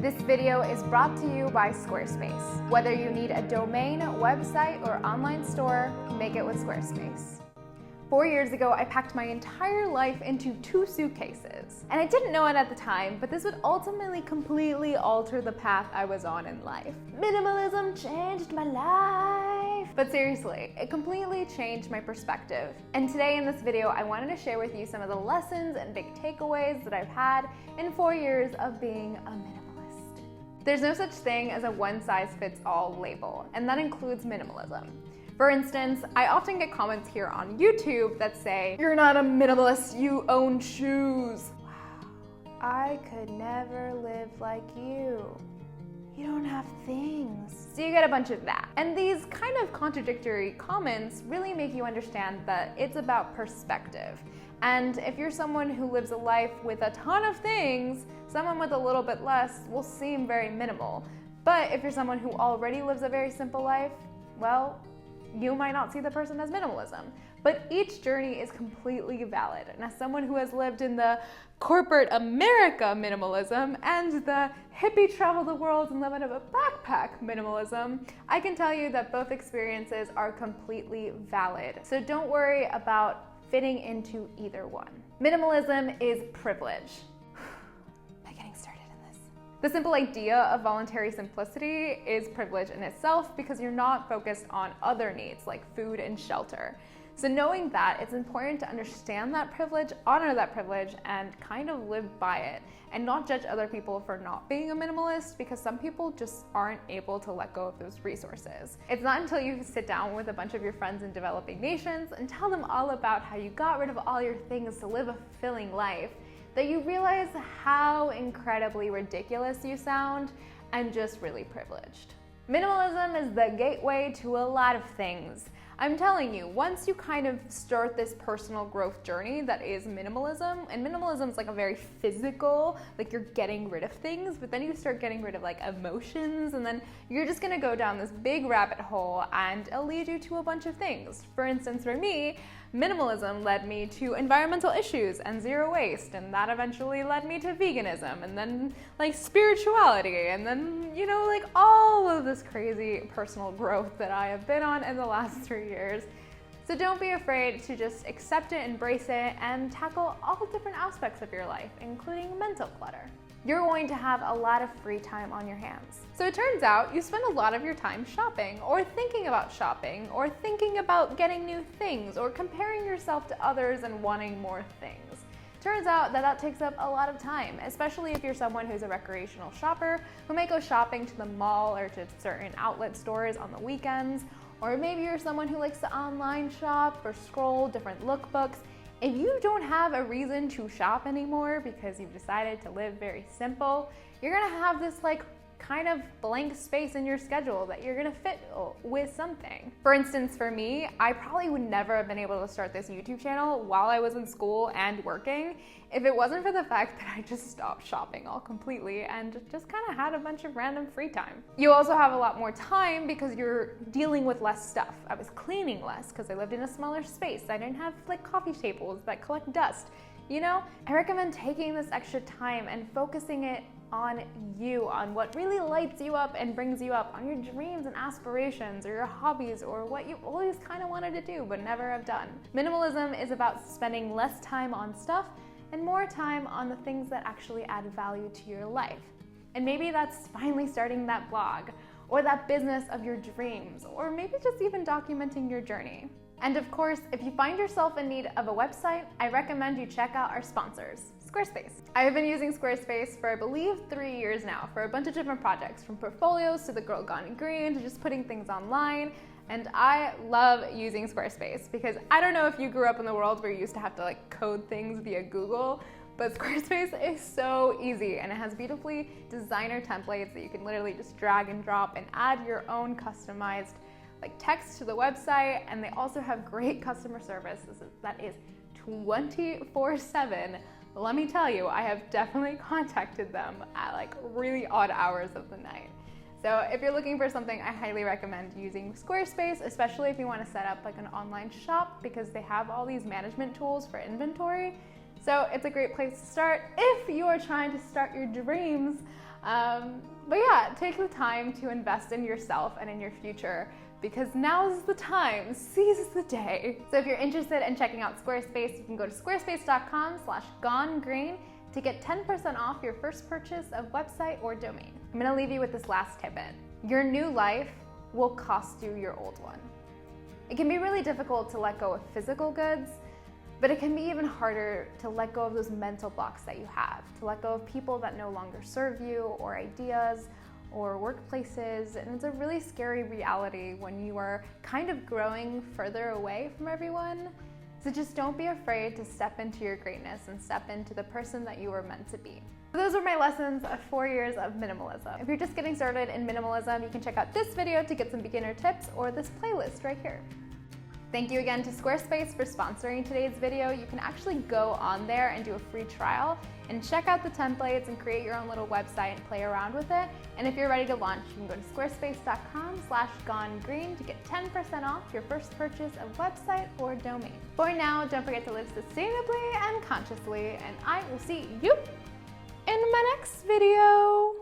This video is brought to you by Squarespace. Whether you need a domain, website, or online store, make it with Squarespace. 4 years ago, I packed my entire life into 2 suitcases. And I didn't know it at the time, but this would ultimately completely alter the path I was on in life. Minimalism changed my life. But seriously, it completely changed my perspective. And today in this video, I wanted to share with you some of the lessons and big takeaways that I've had in 4 years of being a minimalist. There's no such thing as a one-size-fits-all label, and that includes minimalism. For instance, I often get comments here on YouTube that say, "You're not a minimalist, you own shoes." Wow, I could never live like you. You don't have things. So you get a bunch of that. And these kind of contradictory comments really make you understand that it's about perspective. And if you're someone who lives a life with a ton of things, someone with a little bit less will seem very minimal. But if you're someone who already lives a very simple life, well, you might not see the person as minimalism. But each journey is completely valid. And as someone who has lived in the corporate America minimalism and the hippie travel the world and live out of a backpack minimalism, I can tell you that both experiences are completely valid. So don't worry about fitting into either one. Minimalism is privilege. The simple idea of voluntary simplicity is privilege in itself because you're not focused on other needs like food and shelter. So knowing that, it's important to understand that privilege, honor that privilege, and kind of live by it, and not judge other people for not being a minimalist because some people just aren't able to let go of those resources. It's not until you sit down with a bunch of your friends in developing nations and tell them all about how you got rid of all your things to live a fulfilling life that you realize how incredibly ridiculous you sound and just really privileged. Minimalism is the gateway to a lot of things. I'm telling you, once you kind of start this personal growth journey that is minimalism, and minimalism is like a very physical, like you're getting rid of things, but then you start getting rid of like emotions, and then you're just gonna go down this big rabbit hole and it'll lead you to a bunch of things. For instance, for me, minimalism led me to environmental issues and zero waste, and that eventually led me to veganism, and then like spirituality, and then, you know, like all of this crazy personal growth that I have been on in the last 3 years. So don't be afraid to just accept it, embrace it, and tackle all different aspects of your life, including mental clutter. You're going to have a lot of free time on your hands. So it turns out you spend a lot of your time shopping, or thinking about shopping, or thinking about getting new things, or comparing yourself to others and wanting more things. Turns out that that takes up a lot of time, especially if you're someone who's a recreational shopper who may go shopping to the mall or to certain outlet stores on the weekends, or maybe you're someone who likes to online shop or scroll different lookbooks. If you don't have a reason to shop anymore because you've decided to live very simple, you're gonna have this like kind of blank space in your schedule that you're gonna fit with something. For instance, for me, I probably would never have been able to start this YouTube channel while I was in school and working if it wasn't for the fact that I just stopped shopping all completely and just kind of had a bunch of random free time. You also have a lot more time because you're dealing with less stuff. I was cleaning less because I lived in a smaller space. I didn't have like coffee tables that collect dust. You know, I recommend taking this extra time and focusing it on you, on what really lights you up and brings you up, on your dreams and aspirations or your hobbies or what you always kind of wanted to do but never have done. Minimalism is about spending less time on stuff and more time on the things that actually add value to your life. And maybe that's finally starting that blog or that business of your dreams, or maybe just even documenting your journey. And of course, if you find yourself in need of a website, I recommend you check out our sponsors, Squarespace. I have been using Squarespace for I believe 3 years now for a bunch of different projects, from portfolios to the Girl Gone Green to just putting things online. And I love using Squarespace because I don't know if you grew up in the world where you used to have to like code things via Google, but Squarespace is so easy and it has beautifully designer templates that you can literally just drag and drop and add your own customized like text to the website, and they also have great customer service that is 24/7. Let me tell you, I have definitely contacted them at like really odd hours of the night. So if you're looking for something, I highly recommend using Squarespace, especially if you want to set up like an online shop because they have all these management tools for inventory. So it's a great place to start. If you are trying to start your dreams But yeah, take the time to invest in yourself and in your future, because now's the time, seize the day. So if you're interested in checking out Squarespace, you can go to squarespace.com/gonegreen to get 10% off your first purchase of website or domain. I'm gonna leave you with this last tidbit. Your new life will cost you your old one. It can be really difficult to let go of physical goods, but it can be even harder to let go of those mental blocks that you have, to let go of people that no longer serve you, or ideas, or workplaces. And it's a really scary reality when you are kind of growing further away from everyone. So just don't be afraid to step into your greatness and step into the person that you were meant to be. So those are my lessons of 4 years of minimalism. If you're just getting started in minimalism, you can check out this video to get some beginner tips, or this playlist right here. Thank you again to Squarespace for sponsoring today's video. You can actually go on there and do a free trial and check out the templates and create your own little website and play around with it. And if you're ready to launch, you can go to squarespace.com/gonegreen to get 10% off your first purchase of website or domain. For now, don't forget to live sustainably and consciously, and I will see you in my next video.